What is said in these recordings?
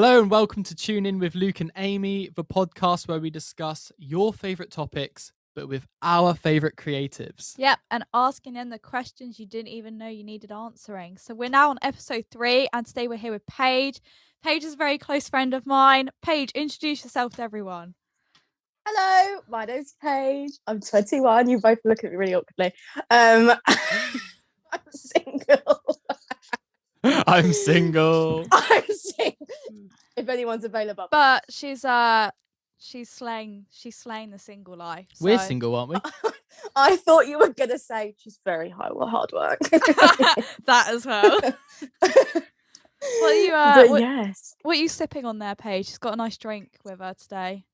Hello and welcome to Tune In with Luc and Amy, the podcast where we discuss your favourite topics, but with our favourite creatives. Yep, and asking them the questions you didn't even know you needed answering. So we're now on episode 3, and today we're here with Paige. Paige is a very close friend of mine. Paige, introduce yourself to everyone. Hello, my name's Paige. I'm 21. You both look at me really awkwardly. I'm single. I'm single. I'm single. If anyone's available. But she's slaying the single life. So. We're single, aren't we? I thought you were gonna say she's very hard work. That as well. Yes. What are you sipping on there, Paige? She's got a nice drink with her today.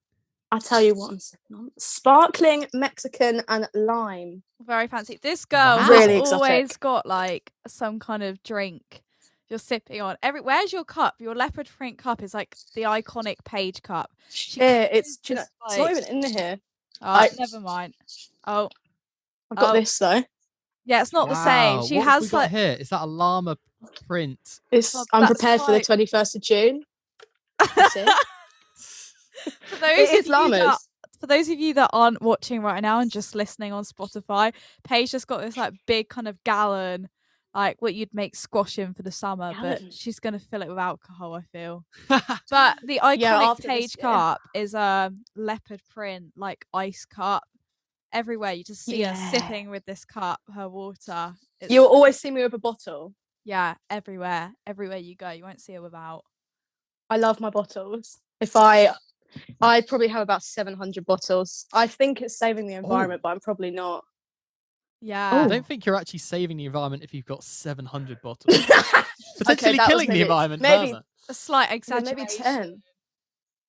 I'll tell you what I'm sipping on. Sparkling Mexican and lime. Very fancy. This girl has Really always exotic. got like some kind of drink you're sipping on. Where's your cup? Your leopard print cup is like the iconic Paige cup. It's not even in here. Never mind. Oh, I've got this though. Yeah, it's not the same. She what has have we got like here. Is that a llama print? I'm prepared for the 21st of June. That's it. For those of you that aren't watching right now and just listening on Spotify, Paige just got this like big kind of gallon, like what you'd make squash in for the summer, but she's gonna fill it with alcohol, I feel. But the iconic Paige cup is a leopard print, like ice cup. Everywhere you just see her sipping with this cup, her water. You'll always see me with a bottle. Yeah, everywhere you go, you won't see her without. I love my bottles. I probably have about 700 bottles. I think it's saving the environment, but I'm probably not. Yeah. I don't think you're actually saving the environment if you've got 700 bottles. Potentially killing the environment further. A slight exaggeration. Maybe 10.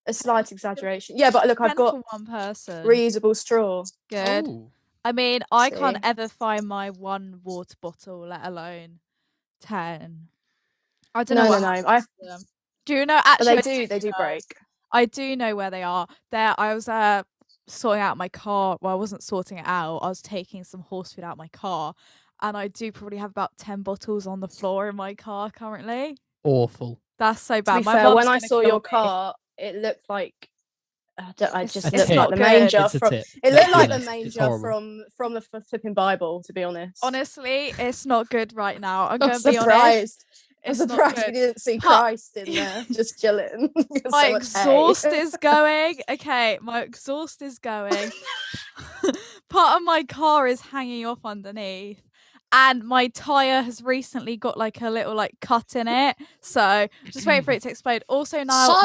A slight exaggeration. Yeah, but look, I've got one person. Reusable straw. Good. Ooh. I mean, I can't ever find my one water bottle, let alone 10. I don't know. No. Do you know? Actually, they do break. I do know where they are. I was sorting out my car. Well, I wasn't sorting it out. I was taking some horse food out of my car, and I do probably have about 10 bottles on the floor in my car currently. Awful. That's so bad. To be fair, when I saw your car, it looked like it just looked like the manger from. It looked like the manger from the flipping Bible. To be honest, honestly, it's not good right now. I'm going to be honest. I'm It's surprised we didn't see Christ in there, just chilling. My exhaust is going. Okay, my exhaust is going. Part of my car is hanging off underneath. And my tyre has recently got like a little like cut in it. So just waiting for it to explode. Also now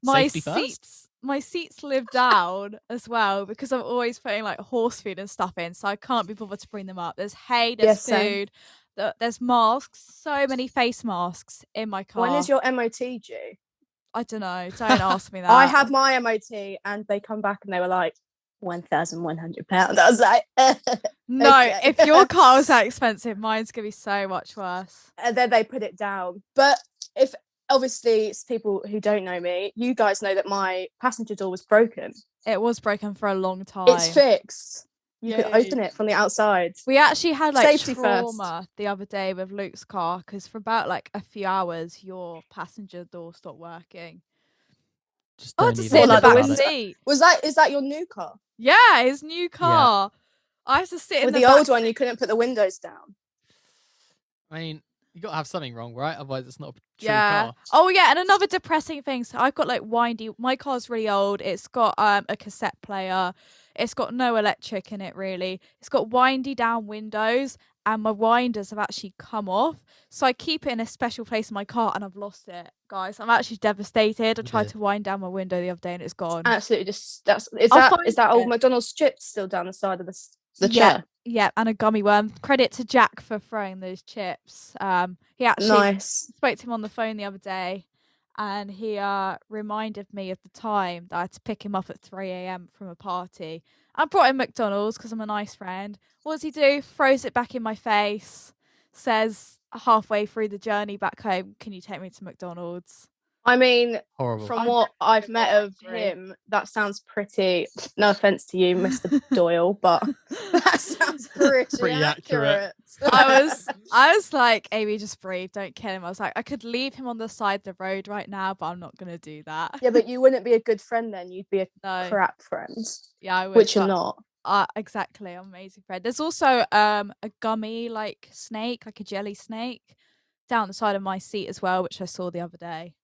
my seats live down as well because I'm always putting like horse food and stuff in. So I can't be bothered to bring them up. There's hay, there's food. There's masks, so many face masks in my car. When is your MOT due? I don't know. Don't ask me that. I had my MOT and they come back and they were like, £1,100. I was like, no, okay. If your car was that expensive, mine's going to be so much worse. And then they put it down. But if obviously it's people who don't know me, you guys know that my passenger door was broken. It was broken for a long time. It's fixed. You can open it from the outside. We actually had like Safety trauma first. the other day with Luke's car because for about like a few hours your passenger door stopped working. Just to sit in the back seat. Is that your new car? Yeah, his new car. Yeah. I had to sit in the old one. You couldn't put the windows down. I mean, you got to have something wrong, right? Otherwise, it's not a true car. Oh yeah, and another depressing thing. So I've got like windy. My car's really old. It's got a cassette player. It's got no electric in it really. It's got windy down windows, and my winders have actually come off. So I keep it in a special place in my car, and I've lost it, guys. I'm actually devastated. I tried to wind down my window the other day, and it's gone. Absolutely, is that old McDonald's chips still down the side of the chair? Yeah, and a gummy worm. Credit to Jack for throwing those chips. He actually spoke to him on the phone the other day, and he reminded me of the time that I had to pick him up at 3 a.m. from a party. I brought him McDonald's because I'm a nice friend. What does he do? Throws it back in my face. Says halfway through the journey back home, "Can you take me to McDonald's?" I mean, Horrible. from what I've met of him, that sounds pretty. No offense to you, Mr. Doyle, but that sounds pretty accurate. I was like, Amy, just breathe, don't kill him. I was like, I could leave him on the side of the road right now, but I'm not gonna do that. Yeah, but you wouldn't be a good friend then. You'd be a crap friend. Yeah, I would. Which you're not. Exactly, I'm an amazing friend. There's also a gummy like snake, like a jelly snake, down the side of my seat as well, which I saw the other day.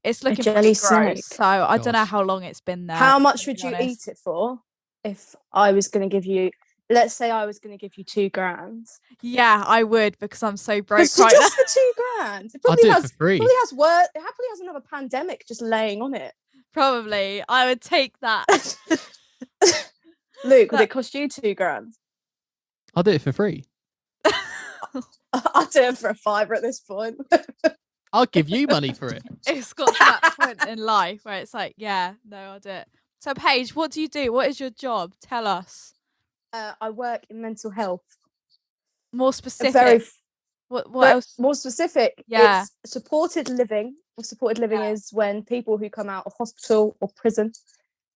It's looking pretty gross, so I don't know how long it's been there. How much would you eat it for if I was going to give you, let's say I was going to give you $2,000? Yeah, I would, because I'm so broke right just now. for $2,000. It I'll do it for free. Probably has work. It happily has another pandemic just laying on it. Probably. I would take that. Luke, would it cost you $2,000? I'll do it for free. I'll do it for $5 at this point. I'll give you money for it. It's got to that point in life where it's like, yeah, no, I'll do it. So, Paige, what do you do? What is your job? Tell us. I work in mental health. More specific. What else? More specific. Yeah. It's supported living. Supported living is when people who come out of hospital or prison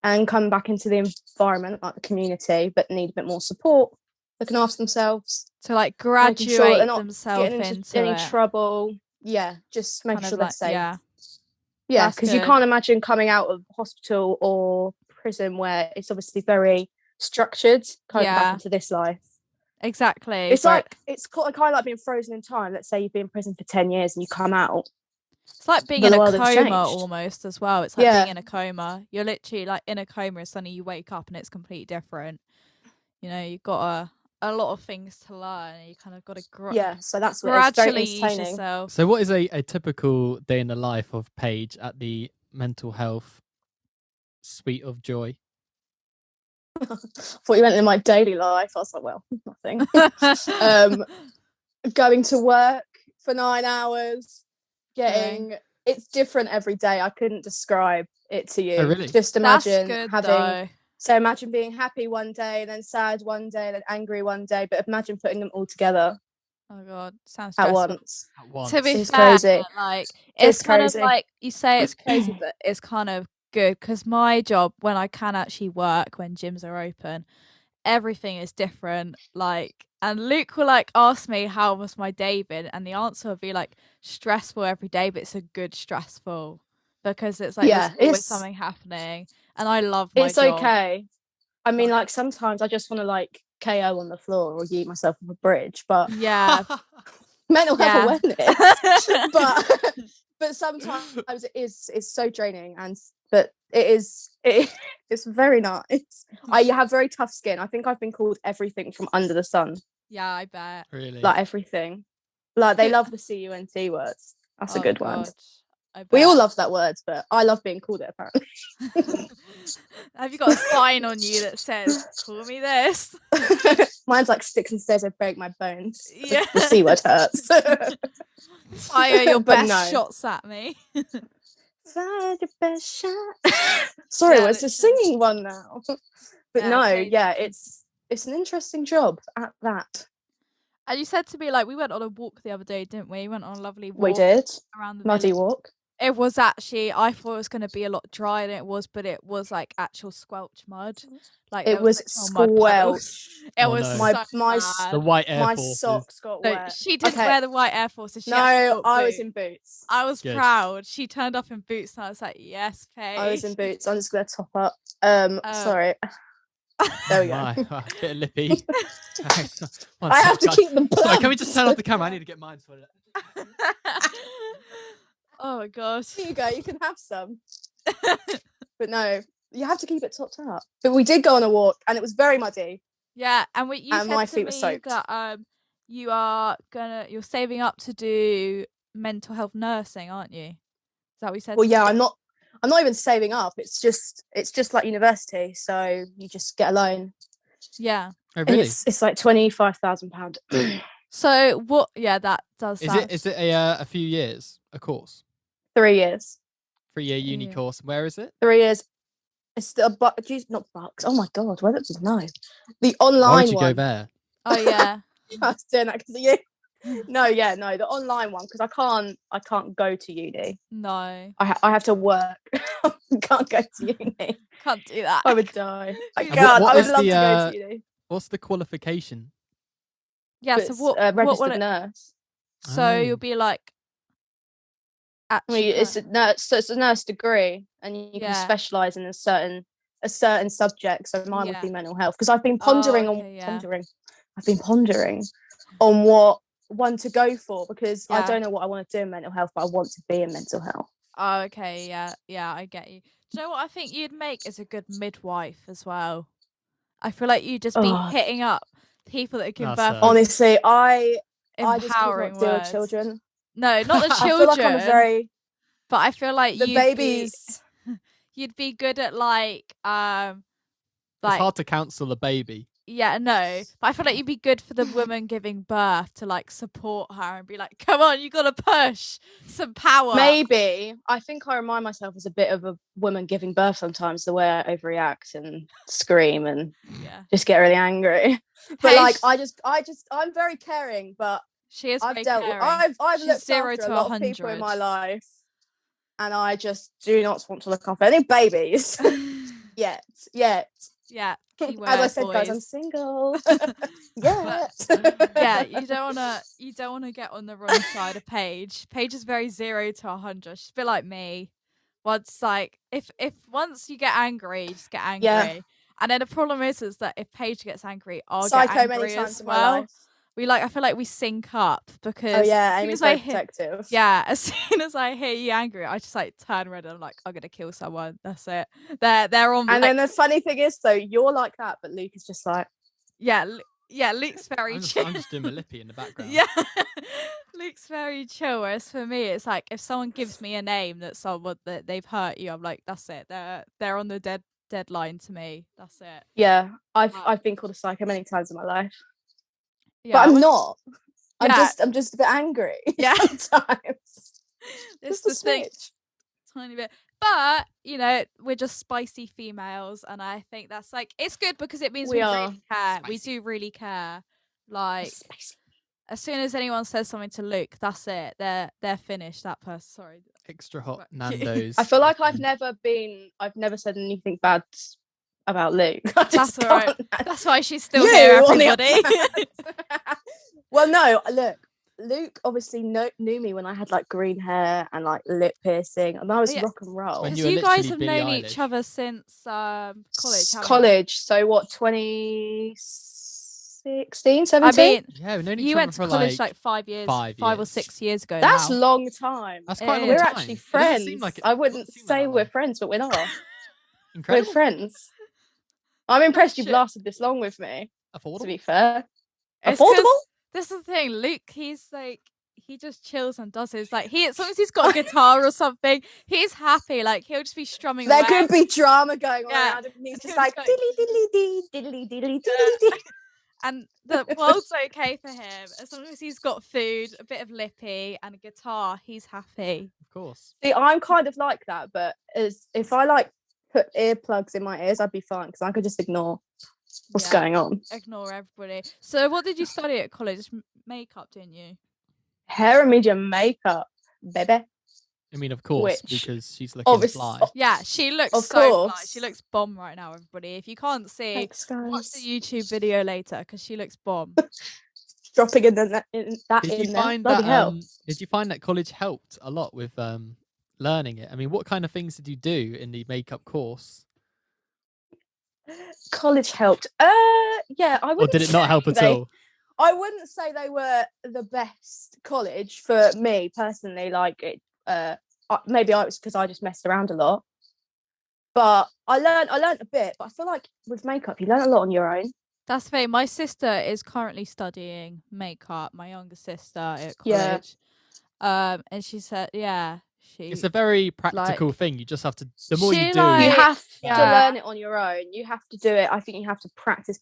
and come back into the environment, like the community, but need a bit more support, looking after themselves. To like graduate themselves into any trouble. Yeah, just make sure they're safe. Yeah, because you can't imagine coming out of hospital or prison where it's obviously very structured, coming back into this life. Exactly. It's kind of like being frozen in time. Let's say you've been in prison for 10 years and you come out. It's like being in a coma almost as well. It's like being in a coma. You're literally like in a coma and suddenly you wake up and it's completely different. You know, you've got a lot of things to learn and you kind of got to so that's what gradually it's very ease yourself. So what is a typical day in the life of Paige at the mental health suite of joy? I thought you meant in my daily life. I was like, well, nothing. Going to work for 9 hours, it's different every day. I couldn't describe it to you. Oh, really? Just imagine having so imagine being happy one day, then sad one day, then angry one day, but imagine putting them all together. Oh god, sounds stressful. At once. To be it's fair, crazy. Like it's kind of like you say it's crazy, but it's kind of good because my job, when I can actually work, when gyms are open, everything is different. Like, and Luke will like ask me how was my day been, and the answer will be like stressful every day, but it's a good stressful because it's like there's always something happening, and I love my job. It's okay. I mean, like sometimes I just want to like KO on the floor or yeet myself off a bridge, but mental health awareness. but sometimes it's so draining, but it's very nice. I have very tough skin. I think I've been called everything from under the sun. Yeah, I bet. Really? Like everything. Like they love the CUNT words. That's a good one. We all love that word, but I love being called it apparently. Have you got a sign on you that says, call me this? Mine's like sticks and stones that break my bones. Yeah. The C word hurts. Fire your best shots at me. Fire your best shot. Sorry, it's a singing one now. But it's an interesting job at that. And you said to me, like, we went on a walk the other day, didn't we? We went on a lovely walk. We did. Around the muddy village. Walk. It was actually, I thought it was going to be a lot drier than it was, but it was like actual squelch mud. Like it was squelch. It was my the white Air my Forces. socks got wet. She didn't wear the white Air Forces. I was in boots. I was proud. She turned up in boots, and I was like, "Yes, Paige." I was in boots. I'm just gonna top up. Sorry. There we go. Bit of lippy. I have to keep the blood. Sorry, can we just turn off the camera? I need to get mine sorted. Oh my gosh. Here you go, you can have some. But no, you have to keep it topped up. But we did go on a walk and it was very muddy. Yeah, and you said my to feet were me soaked. that you're saving up to do mental health nursing, aren't you? Is that what you said? Well, yeah, I'm not even saving up. It's just like university, so you just get a loan. Yeah. Oh, really? It's like £25,000. So what? Yeah, that does. Is it a few years a course? 3 years. 3-year uni course. Where is it? 3 years. It's not Bucks. Oh my god, where did you know? The online one. Why would you go there? Oh yeah. I was doing that because of you. No, the online one, because I can't go to uni. No. I have to work. Can't go to uni. Can't do that. I would die. I And can't. what I would is love the, to go to uni. What's the qualification? Yeah, But so it's what a will registered it? nurse. So Oh. you'll be like, I actually, mean, it's a nurse. So it's a nurse degree, and you can Yeah. specialise in a certain subject. So mine would Yeah. be mental health, because I've been Oh, pondering okay, yeah. I've been pondering on what one to go for, because I Yeah. don't know what I want to do in mental health, but I want to be in mental health. Oh, okay, yeah, I get you. Do you know what I think you'd make is a good midwife as well? I feel like you'd just be hitting up people that give birth. Honestly, I just could empowering not deal with words. children. No, not the I children. feel like I'm a very But I feel like the babies. You'd be good at like It's hard to counsel a baby. Yeah, no. But I feel like you'd be good for the woman giving birth, to like support her and be like, come on, you gotta push some power. Maybe. I think I remind myself as a bit of a woman giving birth sometimes, the way I overreact and scream and just get really angry. But like I'm very caring, but she is I've very dealt caring. I've She's looked 0 after to a lot 100. of people in my life, and I just do not want to look after any babies yet. Yeah, keyword, as I said, boys. guys, I'm single. Yeah. You don't wanna get on the wrong side of Paige. Paige is very 0 to 100. She's a bit like me. Once like if once you get angry, you just get angry. Yeah. And then the problem is that if Paige gets angry, I'll Psycho get angry many times as in well. my life. I feel like we sync up, because Amy's very protective. as soon as I hear you angry, I just like turn red and I'm like, I'm gonna kill someone. That's it. They're on. And then the funny thing is, though, you're like that, but Luke is just like, Luke's very chill. I'm just doing my lippy in the background. Yeah, Luke's very chill. Whereas for me, it's like if someone gives me a name that someone that they've hurt you, I'm like, that's it. They're on the deadline to me. That's it. Yeah, I've been called a psycho many times in my life. Yeah, but I'm not. I'm just a bit angry. Yeah, sometimes. It's the thing, tiny bit. But we're just spicy females, and I think that's like it's good, because it means we really care. Spicy. We do really care. Like as soon as anyone says something to Luke, that's it. They're finished. That person. Sorry. Extra hot Nando's. I feel like I've never said anything bad about Luke. That's all right. That's why she's still here, everybody. Well, no, look, Luke obviously knew me when I had like green hair and like lip piercing, and I was rock and roll. Because you guys have known each other since college. So what, 2016, 17? I mean, we've known each you other went to for college like 5 years, 5 or 6 years ago. That's a long time. That's quite a long We're time. actually friends. I wouldn't say we're friends, but we're not. Incredible. We're friends. I'm impressed you've lasted this long with me. Affordable. To be fair. Affordable? This is the thing. Luke, he's like, he just chills and does his like as long as he's got a guitar or something, he's happy. Like he'll just be strumming away. There could be drama going on around him, and he's just like diddly diddly dee, diddly diddly diddly dee. And the world's okay for him as long as he's got food, a bit of lippy, and a guitar. He's happy. Of course. See, I'm kind of like that, but if I like put earplugs in my ears, I'd be fine, because I could just ignore what's going on. Ignore everybody. So, what did you study at college? Makeup, didn't you? Hair and media makeup, baby. I mean, of course, because she's looking fly. Yeah, she looks so fly. She looks bomb right now, everybody. If you can't see, thanks, guys. Watch the YouTube video later, because she looks bomb. Dropping in that. Did you find that college helped a lot with learning it? I mean, what kind of things did you do in the makeup course? College helped. Yeah, I wouldn't. Or did it not help at all? I wouldn't say they were the best college for me personally. Like it, maybe I was because I just messed around a lot. But I learned a bit. But I feel like with makeup, you learn a lot on your own. That's fair. My sister is currently studying makeup. My younger sister at college. Yeah. And she said, it's a very practical thing. You just have to. The more you do, you have to learn it on your own. You have to do it. I think you have to practice.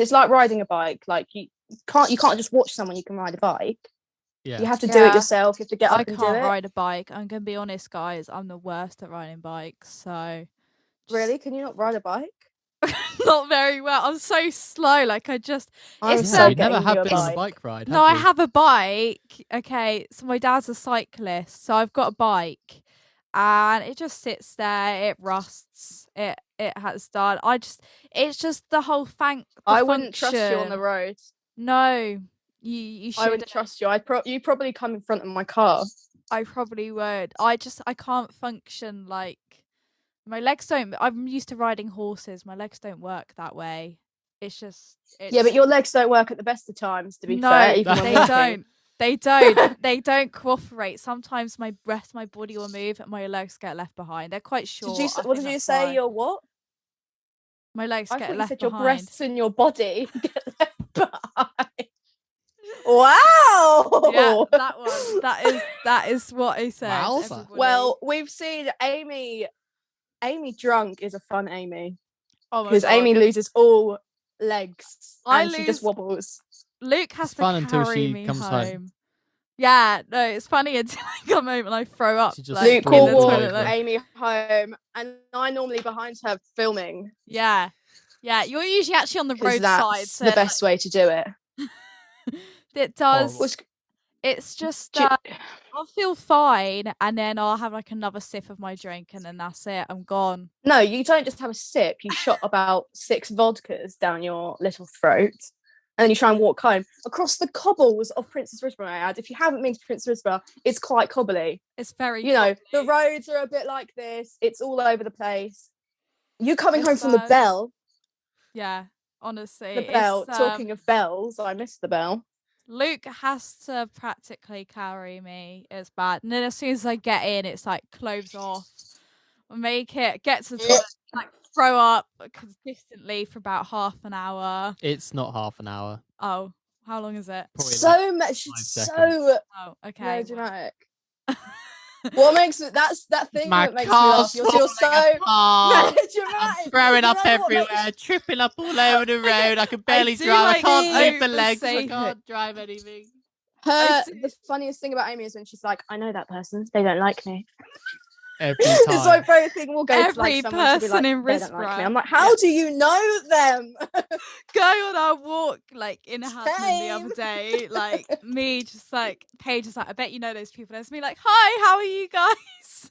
It's like riding a bike. Like you can't just watch someone. You can ride a bike. Yeah. You have to do it yourself. You have to get up and do it. I can't ride a bike. I'm gonna be honest, guys. I'm the worst at riding bikes. So really, can you not ride a bike? Not very well. I'm so slow. Like I just. I'm It's so we never getting you have a been on a bike. bike ride. No, I we? have a bike. Okay, so my dad's a cyclist, so I've got a bike, and it just sits there. It rusts. It has done. It's just the whole I wouldn't trust you on the function. road. No, you should. I wouldn't trust you. You probably come in front of my car. I probably would. I can't function like my legs don't. I'm used to riding horses. My legs don't work that way. It's Yeah, but your legs don't work at the best of times, to be fair. no, Even when they walking. don't. They don't. They don't cooperate. Sometimes my body will move, and my legs get left behind. They're quite short. What did you say? Your what? My legs I get thought you left said behind. your breasts and your body get left behind. Wow. Yeah, that one. That is what I said. Wowza. Well, we've seen Amy. Amy drunk is a fun Amy. Oh my Because God. Amy loses all legs and she just lose- wobbles. Luke has It's to fun until carry she me comes home. Yeah, no, it's funny until I come home and I throw up. She just Luke sprawls will in the all walk toilet. over. Amy home, and I'm normally behind her filming. Yeah, you're usually actually on the 'Cause roadside. that's So the best way to do it. it does. Horrible. It's just I'll feel fine, and then I'll have like another sip of my drink, and then that's it. I'm gone. No, you don't just have a sip. You shot about 6 vodkas down your little throat, and then you try and walk home across the cobbles of Princess Risborough. I add, if you haven't been to Princess Risborough, it's quite cobbly. It's very, the roads are a bit like this. It's all over the place. You coming It's home from the bell? Yeah, honestly, The bell. Talking of bells, I missed the bell. Luke has to practically carry me. It's bad. And then as soon as I get in, it's like clothes off. Get to the toilet, like throw up consistently for about half an hour. It's not half an hour. Oh, how long is it? Probably So much. 5 So seconds. Oh, okay. dramatic. What makes it? That's that thing My that makes me laugh. car's You're falling so apart. dramatic. I'm throwing You up know what everywhere, makes- tripping up all over the road. I can barely do drive. like I can't the move the legs. I oversave can't drive anything. The funniest thing about Amy is when she's like, "I know that person. They don't like me." Every time. It's like both thing will go to Every like someone to be person like, in "They don't like me." Risborough. I'm like, "How do you know them?" Going on our walk like in Hampton the Same. other day, like me just like Paige is like, I bet you know those people. There's me like, hi, how are you guys?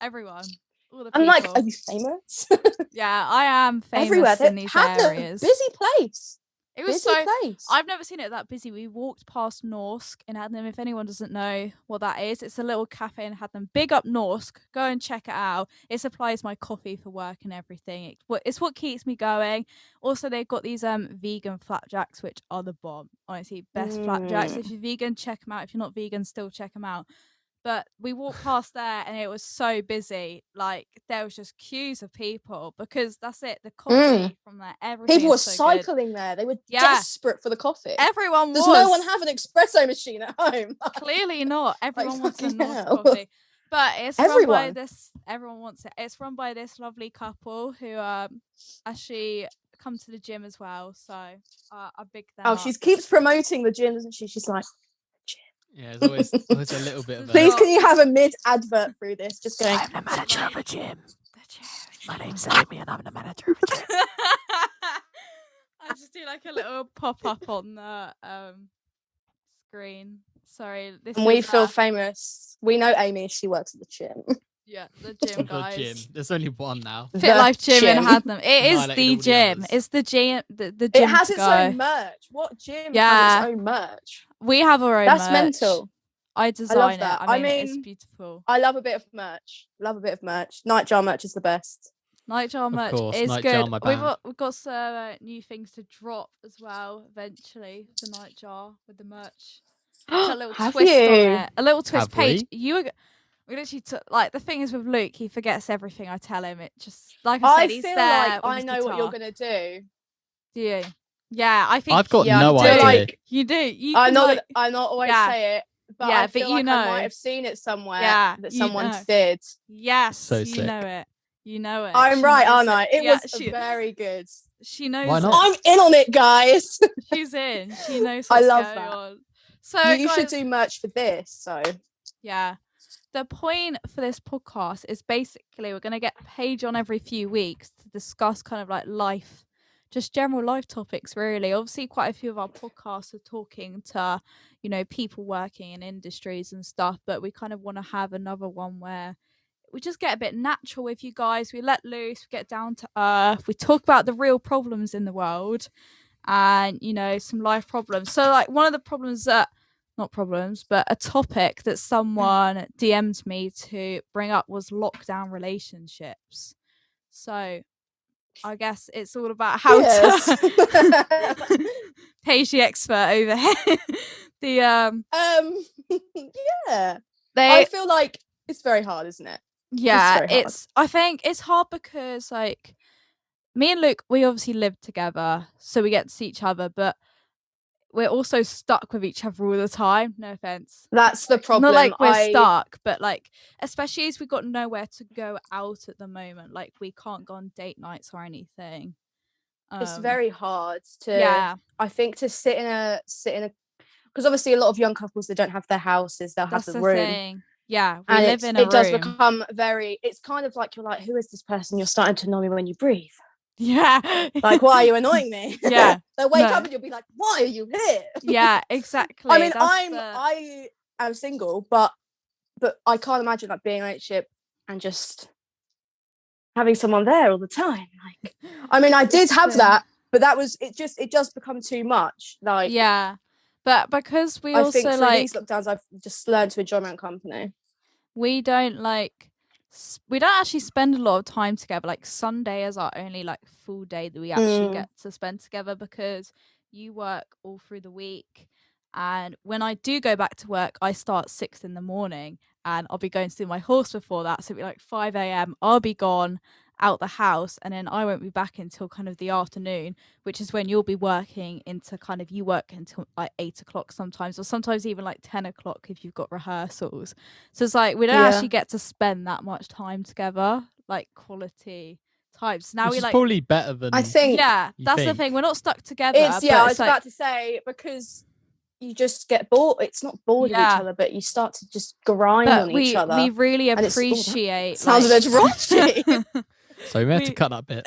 Everyone. All the people. I'm like, "Are you famous?" Yeah, I am famous Everywhere. in these areas. Busy place. It was Busy place. I've never seen it that busy. We walked past Norsk in Hadnam. If anyone doesn't know what that is, it's a little cafe in Hadnam. Big up Norsk. Go and check it out. It supplies my coffee for work and everything. It's what keeps me going. Also, they've got these vegan flapjacks, which are the bomb. Honestly, best flapjacks. If you're vegan, check them out. If you're not vegan, still check them out. But we walked past there and it was so busy. Like there was just queues of people because that's it. The coffee from there, everything. People were so cycling good. there. They were desperate for the coffee. Everyone Does was. no one have an espresso machine at home? Clearly not. Everyone wants a fucking North hell. coffee. But it's run by Everyone. this. Everyone wants it. It's run by this lovely couple who actually come to the gym as well. So I big them up. She keeps promoting the gym, doesn't she? She's like, Yeah, there's always a little bit of a... please, can you have a mid-advert through this? Just going, I'm the manager of a gym. My name's Amy and I'm the manager of a gym. I just do like a little pop-up on the screen. Sorry. And we feel famous. We know Amy, she works at the gym. Yeah, the gym, guys. The gym. There's only one now. Fit Life Gym in Hadnam. It is Annihilated the all the gym. others. It's the gym. The gym. It has its own merch. What gym has its own merch? We have our own That's merch. mental. I design love it. that. I I mean, it's mean, beautiful. I love a bit of merch. Nightjar merch is the best. Nightjar merch course, is Nightjar, good. my We've band. got some new things to drop as well eventually. The Nightjar with the merch. It's a little Have twist on you? it. A little twist. Have Paige, we? we literally took like the thing is with Luke, he forgets everything I tell him. It just like I he's feel there like with I his know what you're guitar. gonna do. Do you? Yeah, I think I've got Yeah, no I feel idea. like you do. You I'm can, not. like, I'm not always Yeah. say it, but Yeah, I feel but you like know. I might have seen it somewhere. Yeah, that you someone know. did. Yes, So you sick. know it. You know it. I'm She right, knows aren't I? It Yeah, was very good. She knows. Why it. not? I'm in on it, guys. She's in. She knows I what's love going that. on. So You should guys, do merch for this. So yeah. the point for this podcast is basically we're going to get Paige on every few weeks to discuss kind of like life, just general life topics, really. Obviously, quite a few of our podcasts are talking to, people working in industries and stuff, but we kind of want to have another one where we just get a bit natural with you guys. We let loose, we get down to earth, we talk about the real problems in the world and, some life problems. So, like, one of the problems that, not problems, but a topic that someone DM'd me to bring up was lockdown relationships. So I guess it's all about how to Paige the expert over here. Yeah. I feel like it's very hard, isn't it? Yeah, I think it's hard because like me and Luke, we obviously live together, so we get to see each other, but we're also stuck with each other all the time. No offense. That's the problem. Not like we're stuck, but like, especially as we've got nowhere to go out at the moment. Like, we can't go on date nights or anything. It's very hard to, I think, to sit in a, because obviously a lot of young couples, they don't have their houses, they'll have the room. Thing. Yeah, we live in a room. It does become it's kind of like, you're like, who is this person? You're starting to know me when you breathe. Yeah. Like, why are you annoying me? Yeah. They'll wake up and you'll be like, why are you here? Yeah, exactly. I mean, I am single, but I can't imagine like being in a relationship and just having someone there all the time. Like, I mean, I did have that, but it just become too much. Like, yeah. But because we I think through these lockdowns, I've just learned to enjoy my own company. We don't actually spend a lot of time together. Like, Sunday is our only like full day that we actually get to spend together because you work all through the week. And when I do go back to work, I start 6 a.m. and I'll be going to do my horse before that. So it'll be like 5 a.m. I'll be gone out the house, and then I won't be back until kind of the afternoon, which is when you'll be working into kind of, you work until like 8 o'clock sometimes, or sometimes even like 10 o'clock if you've got rehearsals. So it's like we don't actually get to spend that much time together, like quality types. Now which is probably better than I think. Yeah, that's the thing. We're not stuck together. I was about to say, because you just get bored. It's not bored with each other, but you start to just grind on each other. We really appreciate. Sounds a bit raunchy. So we have to cut that bit.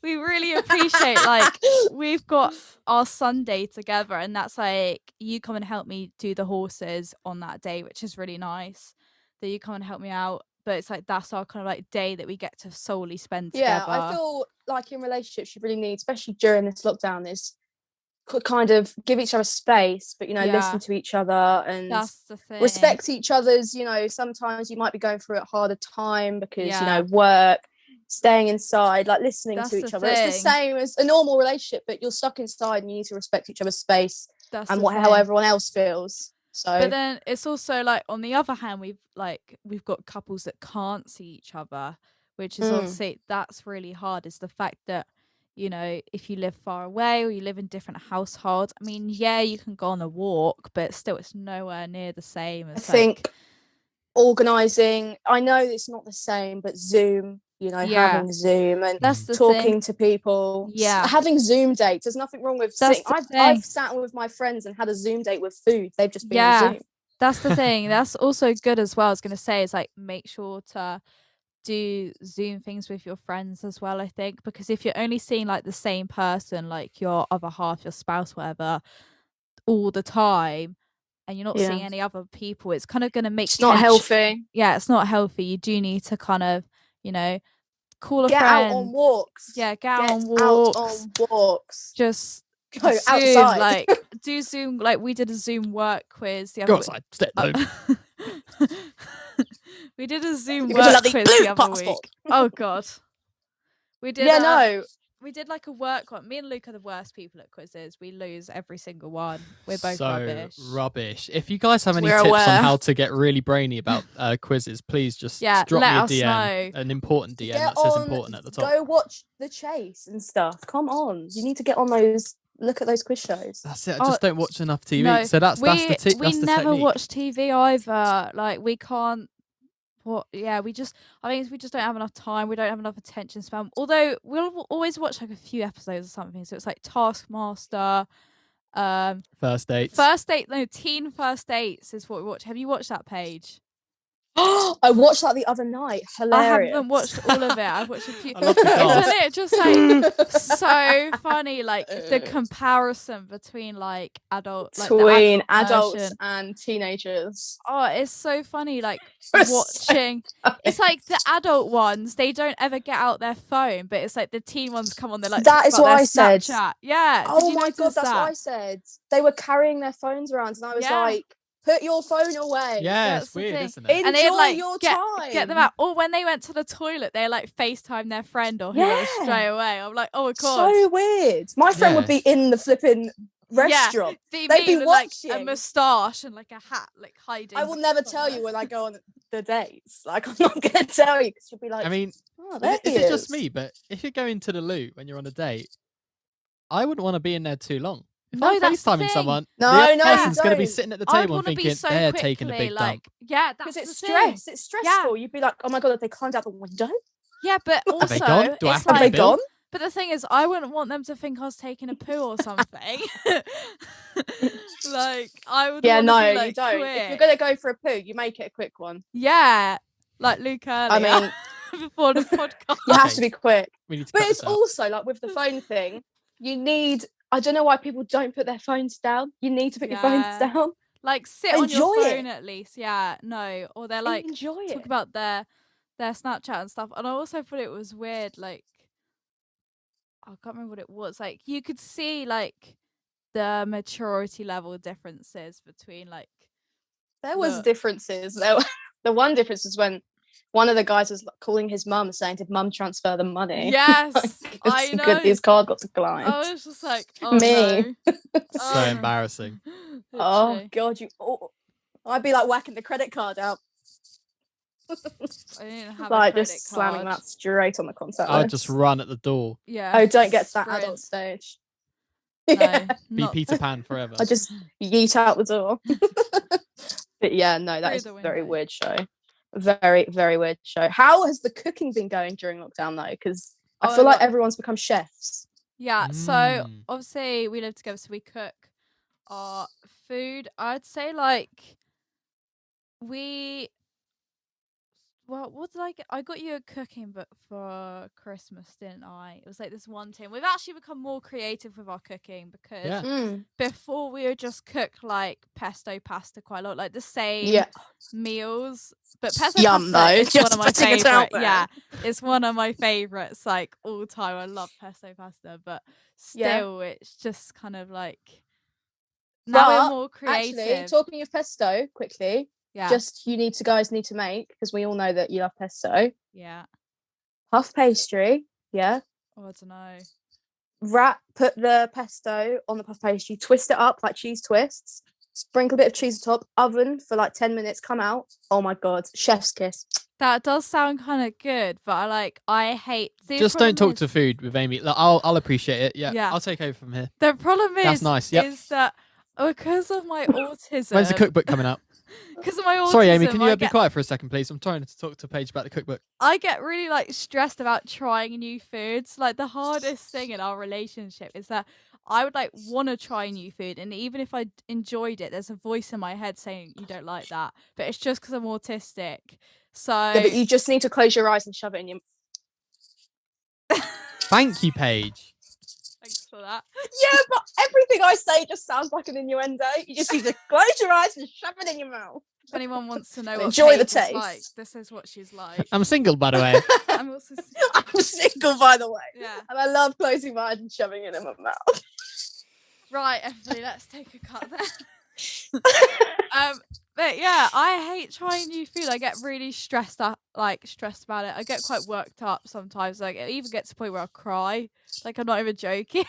We really appreciate, like, we've got our Sunday together, and that's like, you come and help me do the horses on that day, which is really nice that you come and help me out. But it's like, that's our kind of like day that we get to solely spend together. Yeah, I feel like in relationships, you really need, especially during this lockdown, is kind of give each other space, but listen to each other and respect each other's. Sometimes you might be going through a harder time because work, staying inside, like listening to each other. It's the same as a normal relationship, but you're stuck inside and you need to respect each other's space and how everyone else feels. So, but then it's also like, on the other hand, we've got couples that can't see each other, which is obviously, that's really hard. Is the fact that, if you live far away or you live in different households, I mean, yeah, you can go on a walk, but still it's nowhere near the same as, I think, organising, I know it's not the same, but Zoom, having Zoom and talking to people, having Zoom dates. There's nothing wrong with sitting. I've sat with my friends and had a Zoom date with food. They've just been on Zoom. That's the thing. That's also good as well. I was going to say, is like, make sure to do Zoom things with your friends as well, I think, because if you're only seeing like the same person, like your other half, your spouse, whatever, all the time, and you're not seeing any other people, it's kind of going to make not healthy. Yeah, it's not healthy. You do need to kind of, call a friend. Get out on walks. Yeah, get out on walks. Just go outside. Like, do Zoom. Like, we did a Zoom work quiz the other Go outside. Stay at home. We did a Zoom work quiz the other week. Oh God, we did. We did like a work one. Me and Luke are the worst people at quizzes. We lose every single one. We're both rubbish. If you guys have any tips on how to get really brainy about quizzes, please just drop me a DM, an important DM that says important at the top. Go watch The Chase and stuff. Come on, you need to get on those. Look at those quiz shows. That's it. I just don't watch enough TV. No, so that's the tip. We never watch TV either. Like, we can't. I think we just don't have enough time. We don't have enough attention span. Although we'll always watch like a few episodes or something. So it's like Taskmaster, First Dates. Teen First Dates is what we watch. Have you watched that, Paige? I watched that the other night. Hilarious. I haven't watched all of it. I've watched a few. I love the gasp. Isn't it just like so funny? Like the comparison between like adults and teenagers. Oh, it's so funny. Like It's watching. It's like the adult ones. They don't ever get out their phone, but it's like the teen ones come on. They're like, that is what I said. Snapchat. Yeah. Oh my god, that's what I said. They were carrying their phones around, and I was like, put your phone away. Yeah, it's weird, isn't it? Enjoy your time. Get them out. Or when they went to the toilet, they like FaceTime their friend or whoever straight away. I'm like, oh my god. So weird. My friend would be in the flipping restaurant. They'd be watching. like a moustache and like a hat, like hiding. I will never tell you when I go on the dates. Like, I'm not going to tell you because you'll be like, I mean, it's just me, but if you're going to the loo when you're on a date, I wouldn't want to be in there too long. If I'm FaceTiming someone, the other person's going to be sitting at the table and thinking they're taking a big dump. Yeah, because it's stress. It's stressful. You'd be like, oh my god, have they climbed out the window? Yeah, but also, have they gone? Do I have to have they gone? But the thing is, I wouldn't want them to think I was taking a poo or something. Like, I would. Yeah, no, be, like, you don't. quick. If you're gonna go for a poo, you make it a quick one. Yeah, like Luke earlier. I mean, before the podcast, you have to be quick. But it's also like with the phone thing, you need. I don't know why people don't put their phones down. You need to put your phones down. Like sit on your phone at least. Yeah, no, or they're like talk about their Snapchat and stuff. And I also thought it was weird. Like, I can't remember what it was. Like, you could see like the maturity level differences between like. There was differences. The one difference is when one of the guys was calling his mum, saying, "Did mum transfer the money?" Yes, like, I know. Good, his card got declined. I was just like, oh, me. No. So embarrassing. Oh god, I'd be like whacking the credit card out. I didn't have like a just slamming that straight on the contact I would list. just run at the door. Yeah. Oh, don't get to that adult stage. No, be Peter Pan forever. I just yeet out the door. But yeah, no, that is a very weird show. Very, very weird show. How has the cooking been going during lockdown though? Because I feel like everyone's become chefs. Yeah, so obviously we live together, so we cook our food. I'd say like what did I get? I got you a cooking book for Christmas, didn't I? It was like this one thing. We've actually become more creative with our cooking because before we would just cook like pesto pasta quite a lot, like the same meals. But pesto pasta is one of my favorite. Yeah, it's one of my favorites, like all time. I love pesto pasta, but still, it's just kind of like now we're more creative. Actually, talking of pesto, quickly. Yeah. Just you guys need to make, because we all know that you love pesto. Yeah. Puff pastry. Yeah. Oh, I don't know. Put the pesto on the puff pastry, twist it up like cheese twists, sprinkle a bit of cheese on top, oven for like 10 minutes, come out. Oh my god, chef's kiss. That does sound kind of good, but I hate. Just don't talk to food with Amy. I'll appreciate it. Yeah, I'll take over from here. The problem is, that's nice. Yep. Is that because of my autism. When's the cookbook coming out? Because of my autism. Sorry, Amy, can you be quiet for a second, please? I'm trying to talk to Paige about the cookbook. I get really stressed about trying new foods. Like the hardest thing in our relationship is that I would want to try new food, and even if I enjoyed it, there's a voice in my head saying you don't like that. But it's just because I'm autistic. So yeah, but you just need to close your eyes and shove it in your. Thank you, Paige. Thanks for that. Yeah, but everything I say just sounds like an innuendo. You just need to close your eyes and shove it in your mouth. If anyone wants to know what enjoy the taste taste, like, this is what she's like. I'm single, by the way. I'm also I'm single, by the way. Yeah. And I love closing my eyes and shoving it in my mouth. Right, Emily, let's take a cut there. But yeah, I hate trying new food. I get really stressed about it. I get quite worked up sometimes. Like it even gets to the point where I cry. Like I'm not even joking.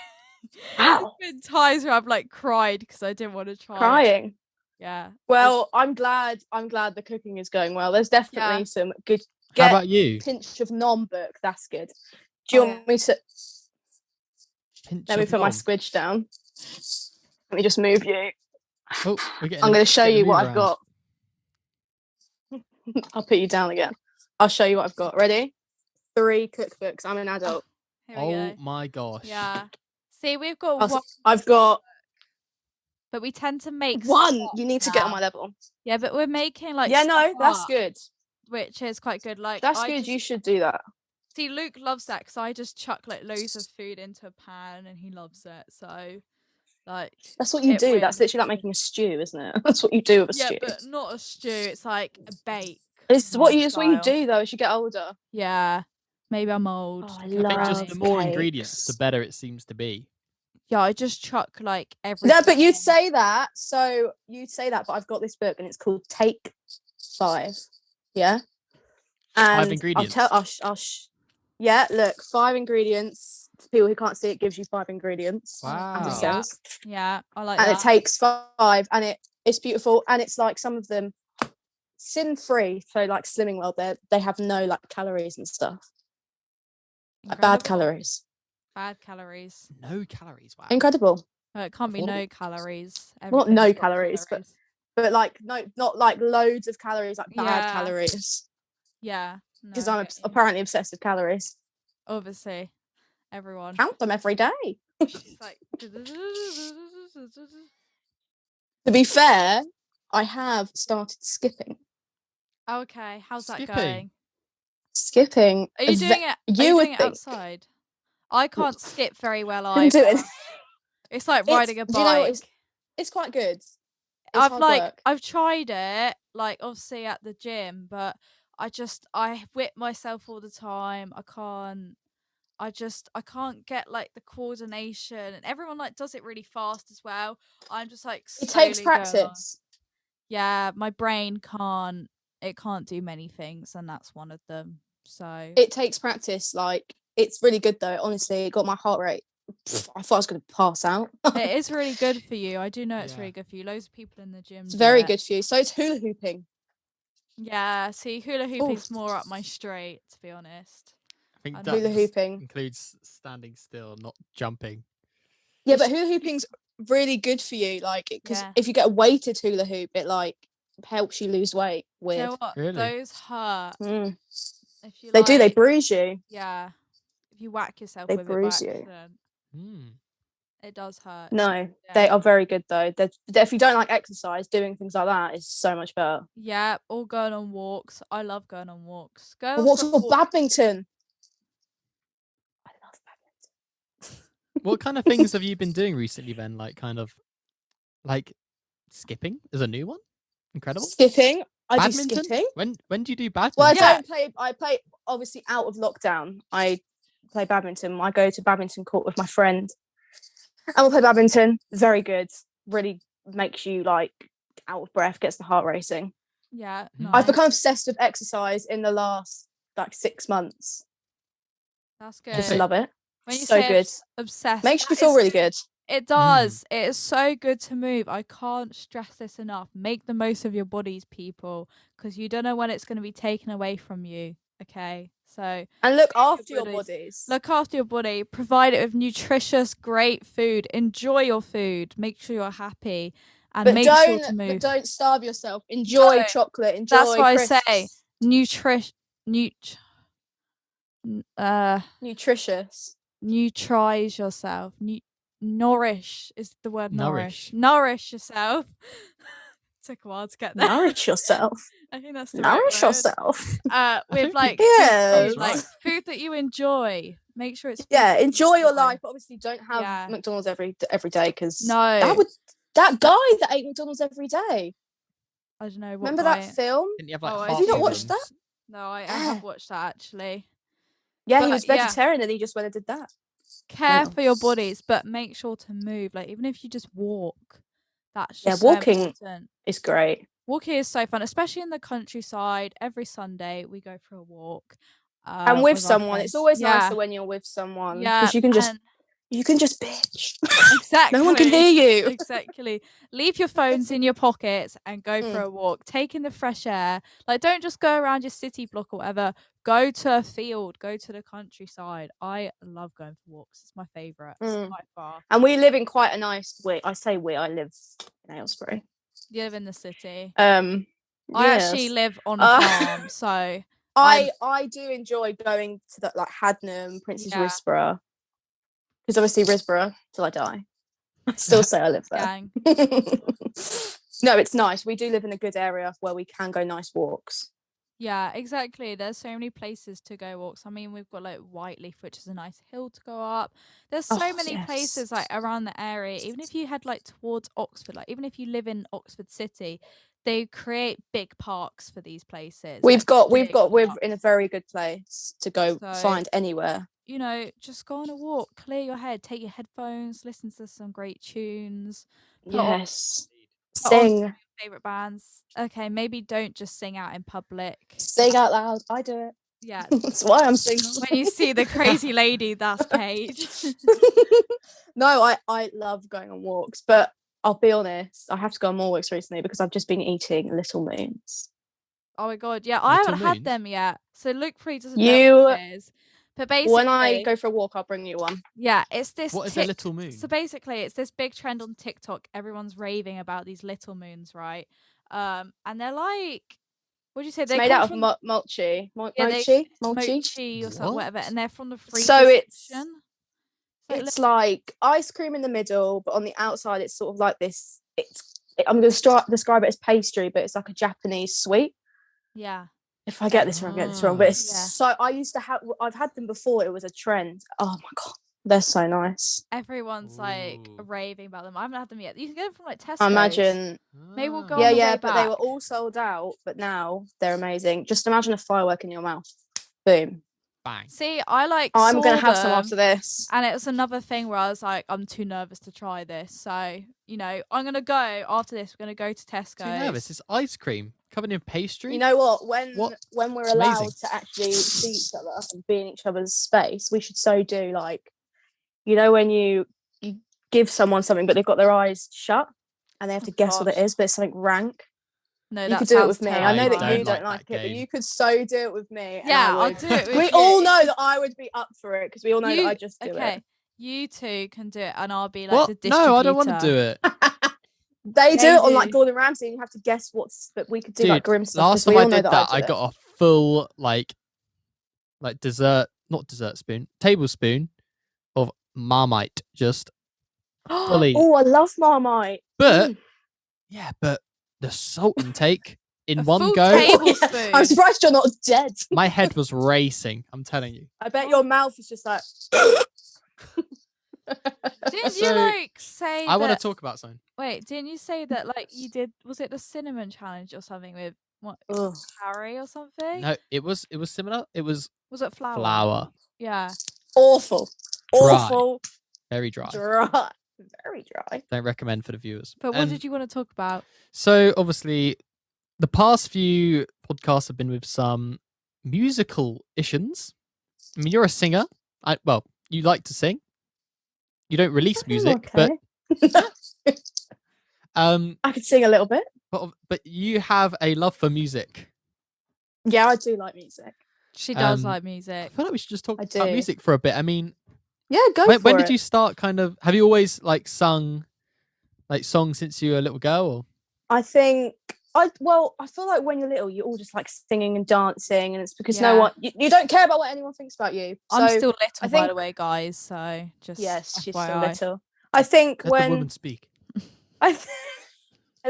There's been times where I've cried because I didn't want to try. Crying. Yeah. Well, I'm glad the cooking is going well. There's definitely some good. How about you? Pinch of nom book. That's good. Do you want me to? Let me put my squidge down. Let me just move you. Oh, I'm going to show you what I've got. I'll put you down again. I'll show you what I've got. Ready? 3 cookbooks. I'm an adult. Oh my gosh. Yeah. See, we've got one. I've got. But we tend to make one. You need to get on my level. Yeah, but we're making Yeah, no, that's good. which is quite good. Like that's good. You should do that. See, Luke loves that because I just chuck like loads of food into a pan and he loves it. So, like, that's what you do. Wins. That's literally like making a stew, isn't it? That's what you do with a stew. Yeah, but not a stew. It's like a bake. It's what you do though as you get older. Yeah, maybe I'm old. I think just the more ingredients, the better it seems to be. Yeah, I just chuck like everything. No, but you'd say that. So you'd say that, but I've got this book and it's called Take 5. Yeah. And 5 ingredients. Yeah, look, 5 ingredients. For people who can't see it, gives you 5 ingredients. Wow. Yeah, I like that. And it takes 5, and it's beautiful, and it's like some of them sin-free, so like Slimming World, they have no like calories and stuff. Bad calories. Bad calories. No calories. Wow. Incredible. No, it can't be no calories. Not no calories, but like not like loads of calories, like bad calories. Yeah. Because I'm apparently obsessed with calories. Obviously, everyone count them every day. Like... To be fair, I have started skipping. Okay, how's that going? Skipping. Are you doing it? Are you doing it outside? I can't skip very well either. It's like riding a bike. You know, it's quite good. I've tried it, like obviously at the gym, but I whip myself all the time. I can't get like the coordination, and everyone like does it really fast as well. I'm just like it takes practice. Yeah, my brain can't do many things, and that's one of them. So it takes practice. Like it's really good though. Honestly, it got my heart rate. I thought I was going to pass out. It is really good for you. I do know it's really good for you. Loads of people in the gym. It's very good for you. So it's hula hooping. Yeah, see, hula hooping's more up my street, to be honest. I think hula hooping includes standing still, not jumping. Yeah, but hula hooping's really good for you, like, because if you get a weighted hula hoop, it like helps you lose weight. Weird. You know what? Really? Those hurt. If you they bruise you. Yeah. If you whack yourself they with bruise it, it does hurt. No, they are very good though. If you don't like exercise, doing things like that is so much better. Yeah, or going on walks. I love going on walks. What's called badminton? I love badminton. What kind of things have you been doing recently then? Like kind of like skipping is a new one? Incredible. Skipping. I do badminton? skipping. When do you do badminton? Well, I don't play. I play obviously out of lockdown. I play badminton. I go to badminton court with my friend, and we'll play badminton. Very good. Really makes you like out of breath. Gets the heart racing. Yeah. Nice. I've become obsessed with exercise in the last like 6 months. That's good. I love it. When you so say good. Obsessed. Makes me feel really good. It does. It is so good to move. I can't stress this enough. Make the most of your bodies, people, because you don't know when it's going to be taken away from you. Okay, so and look after your bodies. Look after your body. Provide it with nutritious, great food. Enjoy your food. Make sure you're happy, and make sure to move. But don't starve yourself. Enjoy chocolate. Enjoy. That's what crisps. I say. Nutritious. Nutrise yourself. Nourish is the word. Nourish yourself. Took a while to get there. Nourish yourself. I think that's the nourish right yourself. With like food, like food that you enjoy. Make sure it's enjoy your life. But obviously, don't have McDonald's every day because that guy that ate McDonald's every day. I don't know. Remember that film? Have you not watched that? No, I have watched that actually. Yeah, but he was vegetarian and he just went and did that. Care for your bodies, but make sure to move. Like even if you just walk, that's just walking is great. Walking is so fun, especially in the countryside. Every Sunday we go for a walk, and with someone. It's always nicer when you're with someone because you can just bitch. Exactly. No one can hear you. Exactly. Leave your phones in your pockets and go for a walk. Take in the fresh air. Like don't just go around your city block or whatever. Go to a field. Go to the countryside. I love going for walks. It's my favourite by far. And we live in quite a nice way. I say we. I live in Aylesbury. You live in the city. I actually live on a farm, so I do enjoy going to that like Hadnam, Princess Risborough. Because obviously Risborough till I die. I still say I live there. No, it's nice. We do live in a good area where we can go nice walks. Yeah, exactly. There's so many places to go walks. I mean, we've got like Whiteleaf, which is a nice hill to go up. There's so many places like around the area. Even if you head like towards Oxford, like even if you live in Oxford City, they create big parks for these places. We're in a very good place to go find anywhere. You know, just go on a walk, clear your head, take your headphones, listen to some great tunes. Sing your favorite bands. Okay, maybe don't just sing out in public. Sing out loud. I do it. Yeah, that's why I'm singing. When you see the crazy lady, that's Paige. No, I love going on walks, but I'll be honest, I have to go on more walks recently because I've just been eating Little Moons. Oh my god, yeah, I haven't had them yet. So Luke probably doesn't know what it is. But basically, when I go for a walk, I'll bring you one. Yeah, it's this. What is a little moon? So basically, it's this big trend on TikTok. Everyone's raving about these little moons, right? And they're like, what do you say? They're made out of mochi or something, whatever. And they're from the freezer. So it's like ice cream in the middle, but on the outside, it's sort of like this. I'm going to describe it as pastry, but it's like a Japanese sweet. Yeah. If I get this wrong, but it's so I've had them before. It was a trend. Oh my god, they're so nice. Everyone's like raving about them. I haven't had them yet. You can get them from like Tesco. I imagine. Maybe we'll go. But they were all sold out. But now they're amazing. Just imagine a firework in your mouth. Boom. Bang. See, I'm gonna have some after this. And it was another thing where I was like, I'm too nervous to try this. So, you know, I'm gonna go after this. We're gonna go to Tesco. Too nervous? It's ice cream covered in pastry. You know what? When we're allowed to actually see each other and be in each other's space, we should do like, you know, when you give someone something but they've got their eyes shut and they have to guess what it is, but it's something rank. No, you could do it with me. I know that you don't like it, but you could do it with me. Yeah, I'll do it with you. We all know that I would be up for it because we all know that I just do it. Okay, you two can do it and I'll be like the distributor. No, I don't want to do it. They do it on like Gordon Ramsay and you have to guess but we could do like grim stuff. Last time I did that, I got a full like tablespoon of Marmite just fully. Oh, I love Marmite. But but the salt intake in one go. Tablespoon. I'm surprised you're not dead. My head was racing. I'm telling you. I bet your mouth is just like. Didn't you like say? I want to talk about something. Wait, didn't you say that like you did? Was it the cinnamon challenge or something with what? Harry or something? No, it was similar. It was. Was it flour? Flour. Yeah. Awful. Dry. Awful. Very dry. Very dry. Don't recommend for the viewers. But what did you want to talk about? So obviously, the past few podcasts have been with some musical issues. I mean, you're a singer. You like to sing. You don't release music, but I could sing a little bit. But you have a love for music. Yeah, I do like music. She does like music. I feel like we should just talk about music for a bit. I mean, yeah, go for it. When did you start have you always like sung like songs since you were a little girl? Or? I think I feel like when you're little, you're all just like singing and dancing, and it's because no one you don't care about what anyone thinks about you. I'm still little, by the way, guys. So just she's FYI. still little. I think Let the woman speak. I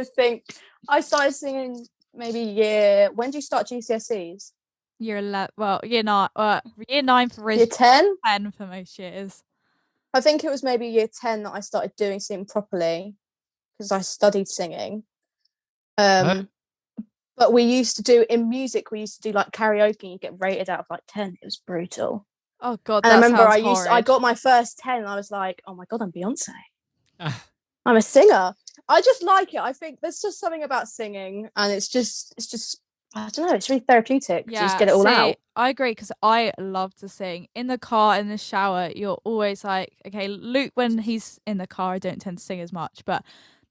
think I started singing maybe year. When do you start GCSEs? Year 11. Well, year 9. Year 9 for year 10. 10 for most years. I think it was maybe year 10 that I started doing singing properly because I studied singing. But we used to do in music. We used to do like karaoke. And you get rated out of like 10. It was brutal. Oh god! And I remember I got my first 10. And I was like, oh my god, I'm Beyonce. I'm a singer. I just like it. I think there's just something about singing, and it's just I don't know. It's really therapeutic. Yeah, to just get it all out. I agree because I love to sing in the car, in the shower. You're always like, okay, Luke. When he's in the car, I don't tend to sing as much, but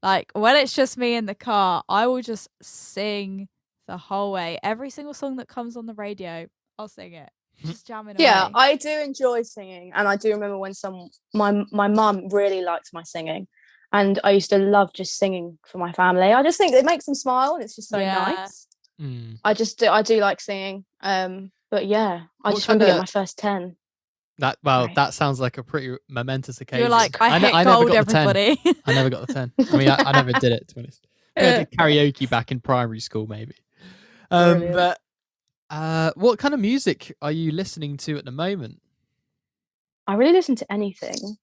like when it's just me in the car, I will just sing the whole way. Every single song that comes on the radio, I'll sing it. Just jamming away. Yeah, I do enjoy singing, and I do remember when my mum really liked my singing, and I used to love just singing for my family. I just think it makes them smile, and it's just so nice. I do like singing. But yeah, I just remember getting my first 10. That sounds like a pretty momentous occasion. You're like, I hit gold, everybody. I never got the 10. I mean, I never did it, to be honest. I did karaoke back in primary school, maybe. But What kind of music are you listening to at the moment? I really listen to anything.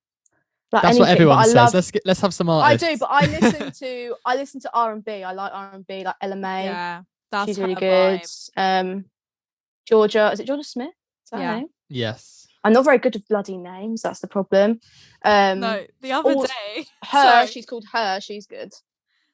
Like that's anything, what everyone says. Let's have some artists. I do, but I listen to R&B. I like R&B, like Ella May. Yeah, that's she's really good. Georgia, is it Georgia Smith? Is that her name? Yes. I'm not very good with bloody names. That's the problem. No, the other day, she's called Her. She's good.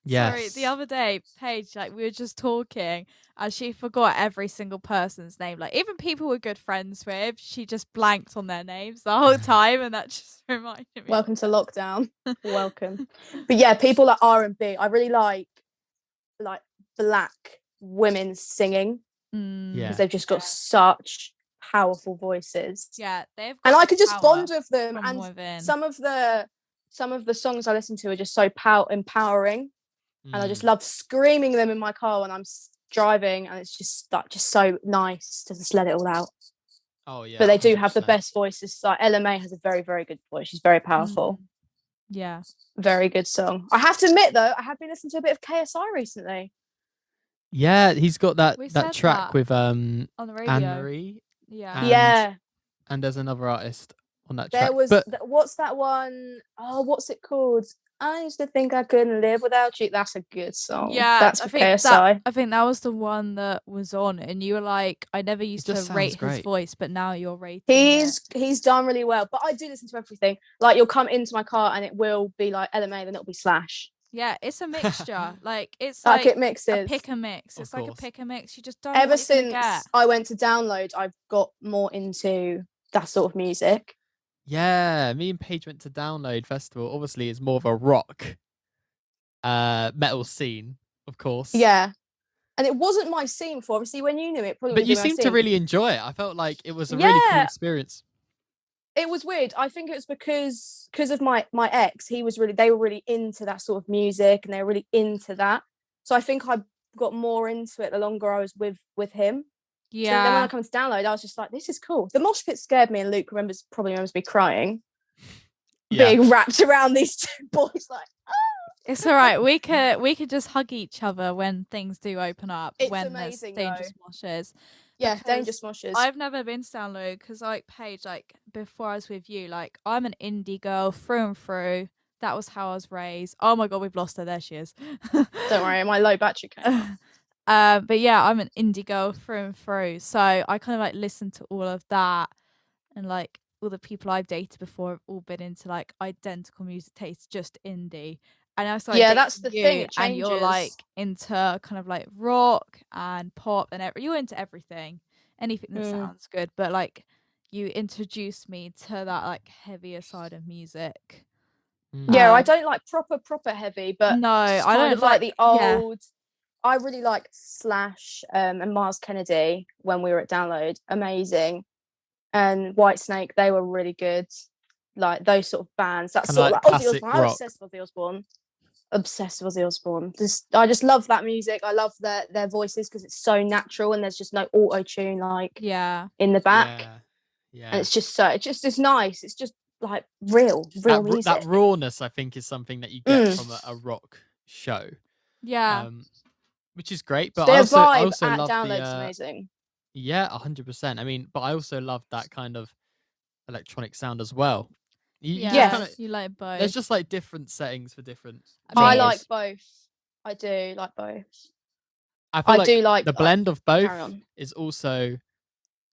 Yes. Sorry, the other day, Paige, like we were just talking, and she forgot every single person's name. Like even people we're good friends with, she just blanked on their names the whole time, and that just reminded me. Welcome to lockdown. Welcome. But yeah, people like R&B. I really like black women singing because they've just got such powerful voices. Yeah, they've got and I could just bond with them. And within. some of the songs I listen to are just so empowering. And I just love screaming them in my car when I'm driving, and it's just so nice to just let it all out. Oh yeah. But they do 100%. Have the best voices. Like Ella May has a very, very good voice. She's very powerful. Yeah. Very good song. I have to admit though, I have been listening to a bit of KSI recently. Yeah, he's got that track with on the radio. Anne-Marie. Yeah. And there's another artist on that track. There was what's that one? Oh, what's it called? I used to think I couldn't live without you. That's a good song. Yeah, that's for KSI. I think that was the one that was on, and you were like, I never used to rate his voice, but now you're rating. He's done really well, but I do listen to everything. Like you'll come into my car and it will be like Ella May, then it'll be Slash. Yeah, it's a mixture. Like it's like it mixes. A pick and mix. It's like a pick and mix. You just don't. Ever since I went to download, I've got more into that sort of music. Yeah, me and Paige went to Download Festival. Obviously, it's more of a rock metal scene, of course. Yeah. And it wasn't my scene before. Obviously, when you knew it, probably. But you seemed to really enjoy it. I felt like it was a really cool experience. It was weird. I think it was because of my ex. They were really into that sort of music, and they were really into that. So I think I got more into it the longer I was with him. Yeah. So then when I come to Download, I was just like, this is cool. The mosh pit scared me, and Luke probably remembers me crying, being wrapped around these two boys like. It's all right. We could just hug each other when things do open up. It's when amazing, there's dangerous moshes. Yeah, dangerous moshes. I've never been to Download because, like Paige, like before I was with you, like I'm an indie girl through and through. That was how I was raised. Oh my god, we've lost her. There she is. Don't worry, my low battery came. But yeah, I'm an indie girl through and through. So I kind of like listen to all of that, and like all the people I've dated before have all been into like identical music tastes, just indie. And I started that's the thing. It changes. And you're like into kind of like rock and pop and you're into everything, anything that sounds good. But like you introduced me to that like heavier side of music. Yeah, I don't like proper heavy, but no, I don't like the old. I really like Slash and Mars Kennedy when we were at Download. Amazing. And Whitesnake, they were really good. Like those sort of bands. That's sort of like Ozzy Osbourne. I'm obsessed with Ozzy Osbourne. Obsessed with Ozzy Osbourne. I just love that music. I love their voices because it's so natural and there's just no auto tune in the back. Yeah. And it's nice. It's just like real music. That rawness, I think, is something that you get from a rock show. Yeah. Which is great, but their I also at love Download's amazing. Yeah, 100%. I mean, but I also love that kind of electronic sound as well. You like both. There's just like different settings for different. I like both. I do like both. I do like the blend of both is also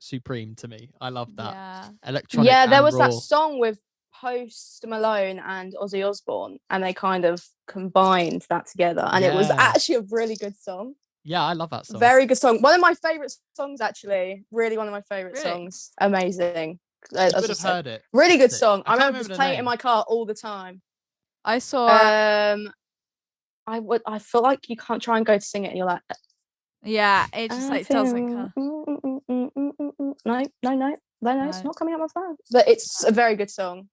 supreme to me. I love that electronic. Yeah, there was raw. that song with Post Malone and Ozzy Osbourne, and they kind of combined that together, and it was actually a really good song. Yeah, I love that song. Very good song. One of my favorite songs, actually. Really, one of my favorite songs. Amazing. I would have heard it. Really good song. I remember just playing it in my car all the time. I saw. I feel like you can't try and go to sing it, and you're like. Yeah, it just like doesn't come. No, it's not coming out my phone. But it's a very good song.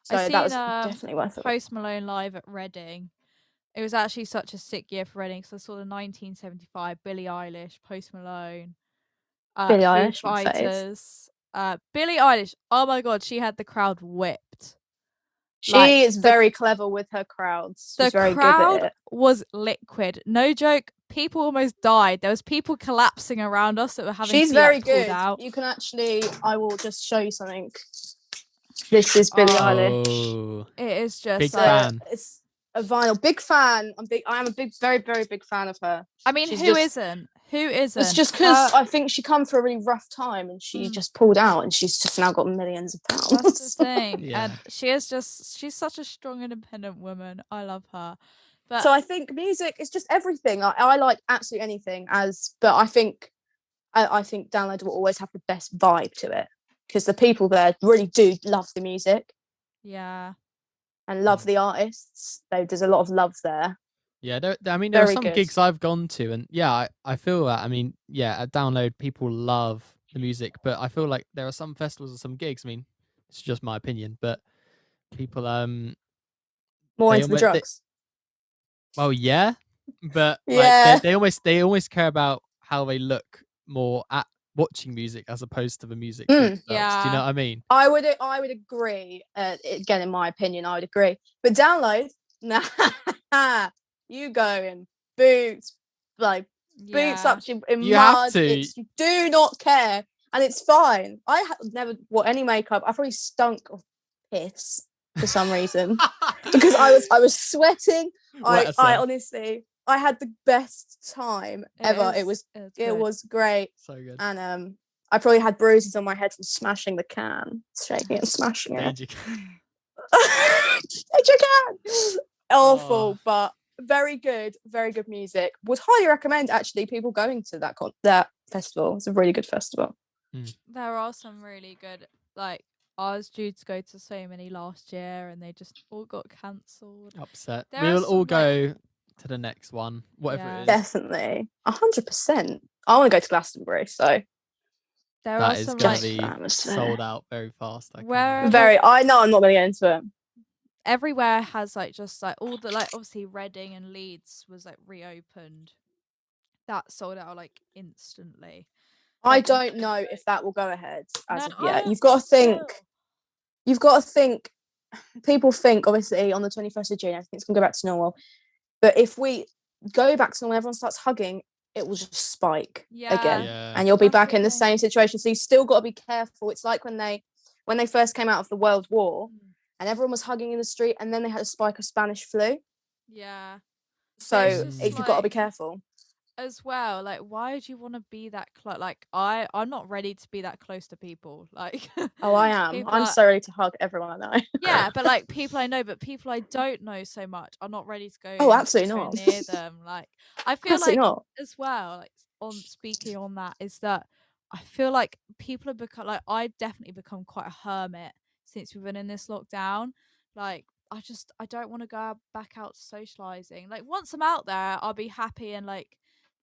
So that was definitely worth it. Post Malone live at Reading. It was actually such a sick year for Reading because I saw the 1975 Billie Eilish, Post Malone, Billie Eilish, Fighters. Billie Eilish, oh my god, she had the crowd whipped. She is very clever with her crowds. She's very crowd good at it. Was liquid. No joke, people almost died. There was people collapsing around us that were having. She's very good. Out. You can actually. I will just show you something. This is Billie Eilish. It is just big fan. It's a vinyl. Big fan. I am a big, very, very big fan of her. I mean, who isn't? Who isn't? It's just because I think she come through a really rough time and she just pulled out and she's just now got millions of pounds. That's the thing. And she's such a strong, independent woman. I love her. But so I think music is just everything. I like absolutely anything but I think Download will always have the best vibe to it because the people there really do love the music. Yeah. And love the artists. There's a lot of love there. Yeah, there are some gigs I've gone to, and I feel that. I mean, at Download, people love the music, but I feel like there are some festivals and some gigs. I mean, it's just my opinion, but people more into the drugs. Well, yeah, but like, they almost care about how they look more at watching music as opposed to the music. Themselves. Yeah, do you know what I mean? I would agree. Again, in my opinion, I would agree. But Download, nah. You go in boots, boots up in you mud. Have to. You do not care, and it's fine. I never wore any makeup. I probably stunk of piss for some reason because I was sweating. I honestly, I had the best time ever. It was great. So good. And I probably had bruises on my head from smashing the can, shaking it and smashing it. Change your can. Awful, but very good music. Would highly recommend actually people going to that festival. It's a really good festival. There are some really good, like I was due to go to so many last year and they just all got cancelled. Upset. We'll all go to the next one, whatever it is. Definitely 100%. I want to go to Glastonbury, so that is going to be sold out very fast. I know I'm not going to get into it. Everywhere has just all the obviously Reading and Leeds was reopened. That sold out instantly. I don't know if that will go ahead as of yet. You've got to think. People think obviously on the 21st of June everything's gonna go back to normal, but if we go back to normal, everyone starts hugging, it will just spike again, and you'll be back in the same situation. So you still got to be careful. It's like when they first came out of the World War. And everyone was hugging in the street, and then they had a spike of Spanish flu. Yeah. So you've got to be careful. As well, why would you want to be that close? I'm not ready to be that close to people. Oh, I am. I'm so ready to hug everyone I know. Yeah, but people I know, but people I don't know so much, I'm not ready to go. Oh, absolutely not. Near them. I feel absolutely not. As well. On speaking on that is that I feel like people have become I've definitely become quite a hermit since we've been in this lockdown. I don't want to go back out socializing. Once I'm out there, I'll be happy and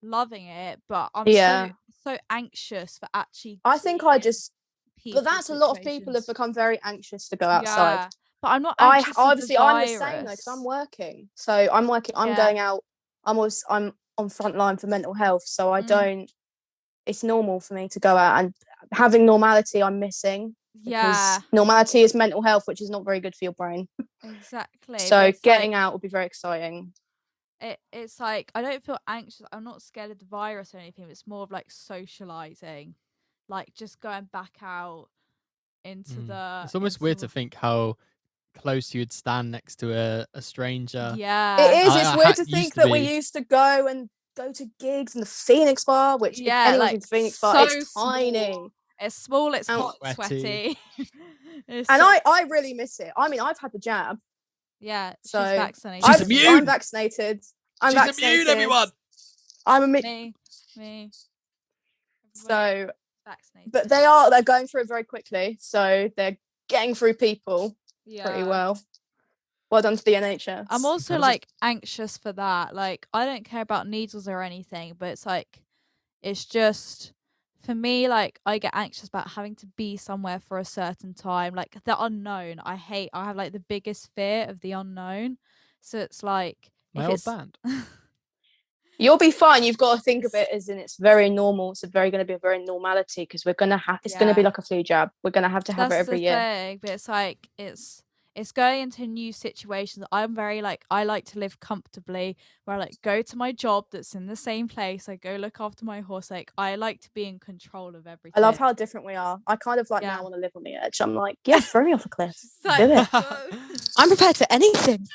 loving it, but I'm so anxious for actually. I think but that's a lot of people have become very anxious to go outside. Yeah, but I'm not anxious. I'm the same though because I'm working. So I'm working. I'm going out. I'm on front line for mental health. So I don't. It's normal for me to go out, and having normality I'm missing. Because normality is mental health, which is not very good for your brain. Exactly. So getting out will be very exciting. It's I don't feel anxious. I'm not scared of the virus or anything. It's more of socializing, just going back out into the. It's almost weird to think how close you'd stand next to a stranger. Yeah, it is. It's weird to think that we used to go to gigs in the Phoenix Bar, which if anyone's in the Phoenix Bar, it's tiny. It's small, it's hot, sweaty. And I really miss it. I mean, I've had the jab. Yeah, so she's vaccinated. She's immune. I'm vaccinated. I'm she's immune, everyone. I'm me. So vaccinated. But they're going through it very quickly. So they're getting through people pretty well. Well done to the NHS. I'm also anxious for that. I don't care about needles or anything, but it's just for me, I get anxious about having to be somewhere for a certain time, the unknown. I have the biggest fear of the unknown. So it's my old band. You'll be fine. You've got to think of it as in it's very normal. It's going to be a very normality because we're going to have. It's going to be like a flu jab. We're going to have it every year. Thing, but It's going into new situations. I'm very like, I like to live comfortably, where I like go to my job that's in the same place. I go look after my horse. Like, I like to be in control of everything. I love how different we are. I kind of like now want to live on the edge. I'm like, yeah, throw me off a cliff. Do it. I'm prepared for anything.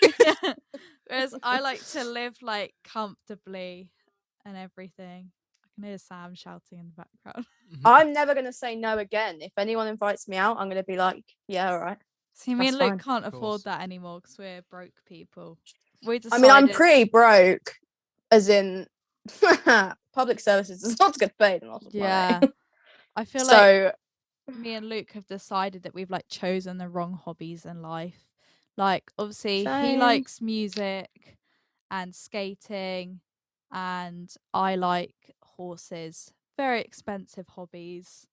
Whereas I like to live like comfortably and everything. I can hear Sam shouting in the background. I'm never going to say no again. If anyone invites me out, I'm going to be like, yeah, all right. See, me and Luke can't afford that anymore because we're broke people. I mean, I'm pretty broke, as in public services does not get paid a lot of money. I feel like me and Luke have decided that we've like chosen the wrong hobbies in life. Like, obviously, he likes music and skating, and I like horses. Very expensive hobbies.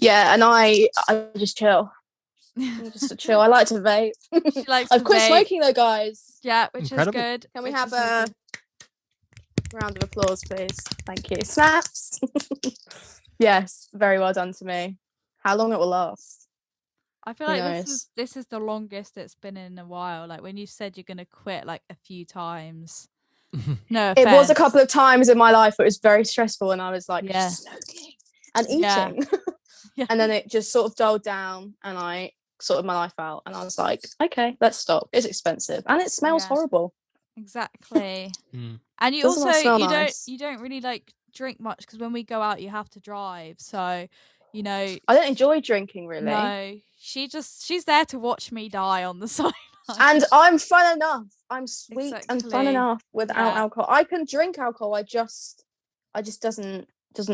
And I just chill. I'm just a chill. I like to vape. I've quit smoking though, guys. Yeah, which is good. Can we have a round of applause, please? Thank you. Snaps. Yes, very well done to me. How long it will last? I feel like this is the longest it's been in a while. Like when you said you're gonna quit like a few times. No offense. It was a couple of times in my life. It was very stressful, and I was like smoking and eating, and then it just sort of dulled down, and I sorted my life out, and I was like, okay, let's stop. It's expensive, and it smells horrible. Exactly. And you also you don't really like drink much because when we go out, you have to drive. So, you know, I don't enjoy drinking really. No, she's there to watch me die on the side. And I'm fun enough. I'm sweet and fun enough without alcohol. I can drink alcohol. I just doesn't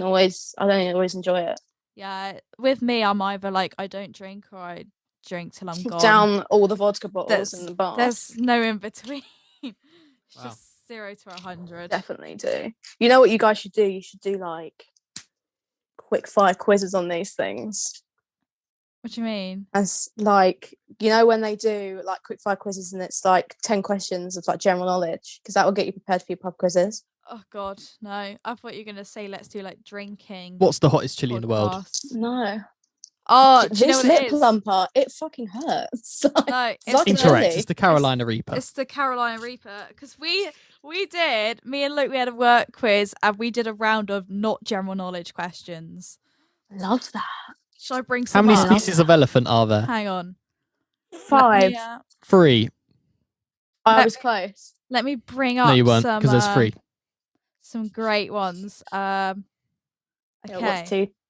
always. I don't always enjoy it. Yeah, with me, I'm either like I don't drink or I drink till I'm gone. Down all the vodka bottles in the bar. There's no in between. It's just 0 to 100. Definitely do. You know what you guys should do? You should do like quick fire quizzes on these things. What do you mean? As like, you know, when they do like quick fire quizzes and it's like 10 questions of like general knowledge, because that will get you prepared for your pub quizzes. Oh God, no! I thought you were gonna say let's do like drinking. What's the hottest chili in the world? No. Oh, do this you know what lip it is? plumper, it fucking hurts. No, it's incorrect. It's the Carolina Reaper. It's the Carolina Reaper because me and Luke, we had a work quiz and we did a round of not general knowledge questions. Love that. Should I bring some? How many species of elephant are there? Hang on. 5. 3. I was close. Let me bring up. No, you weren't, because there's 3. Some great ones. Okay.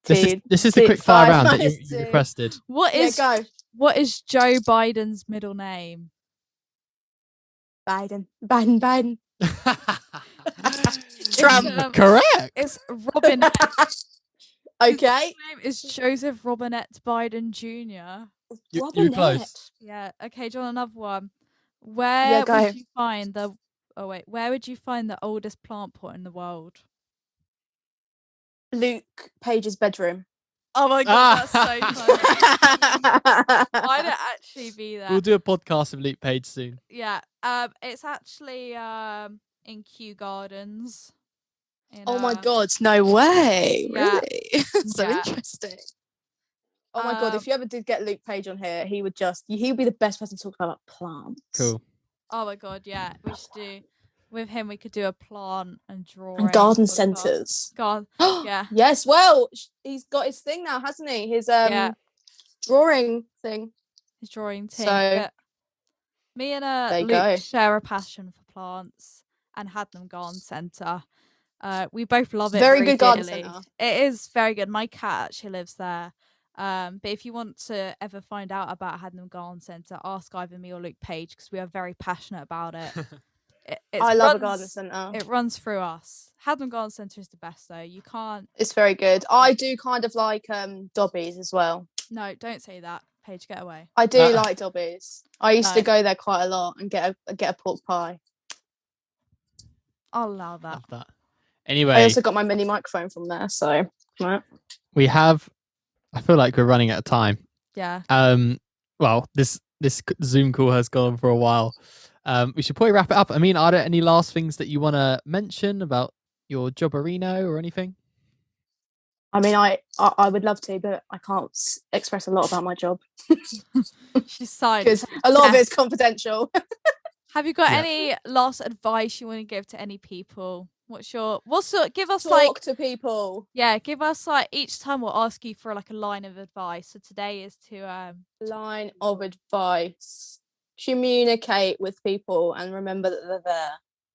This is the quick fire round that you requested. What is Joe Biden's middle name? Biden. Trump. Correct. It's Robinette. Okay. His name is Joseph Robinette Biden Jr. You're close. Yeah. Okay, do you want another one? Where would you find the oldest plant pot in the world? Luc Paige's bedroom. Oh my God, that's so funny. Why not actually be there? We'll do a podcast of Luc Paige soon. Yeah. It's actually in Kew Gardens. Oh my God, no way. Yeah. Really? So interesting. Oh my God, if you ever did get Luc Paige on here, he would be the best person to talk about plants. Cool. Oh my God, yeah. We should do with him, we could do a plant and drawing. And garden centres. Yeah. Yes, well, he's got his thing now, hasn't he? His drawing thing. His drawing team. So, me and Luke share a passion for plants and Hadnam Garden Centre. We both love it. Very good garden centre. It is very good. My cat actually lives there. But if you want to ever find out about Hadnam Garden Centre, ask either me or Luc Paige because we are very passionate about it. I love a garden centre. It runs through us. Hadnam Garden Centre is the best though. You can't. It's very good. I do kind of like Dobbies as well. No, don't say that. Paige, get away. I do like Dobbies. I used to go there quite a lot and get a pork pie. I'll allow that. Love that. Anyway, I also got my mini microphone from there. So we have. I feel like we're running out of time. Yeah. Well, this Zoom call has gone on for a while. We should probably wrap it up. I mean, are there any last things that you want to mention about your jobberino or anything? I mean, I would love to, but I can't express a lot about my job. She's silent. Because a lot of it is confidential. Have you got any last advice you want to give to any people? Give us Talk to people. Yeah, give us each time we'll ask you for like a line of advice. So today is to line of advice. Communicate with people and remember that they're there.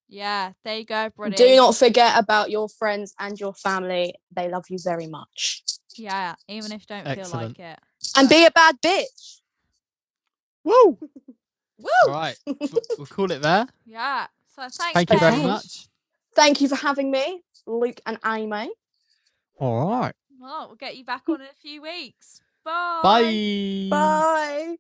Yeah, there you go, Brody. Do not forget about your friends and your family. They love you very much. Yeah, even if you don't feel like it. And be a bad bitch. Woo! Woo! All right, we'll call it there. Yeah. So thank you very much. Thank you for having me, Luc and Amy. All right. Well, we'll get you back on in a few weeks. Bye. Bye. Bye.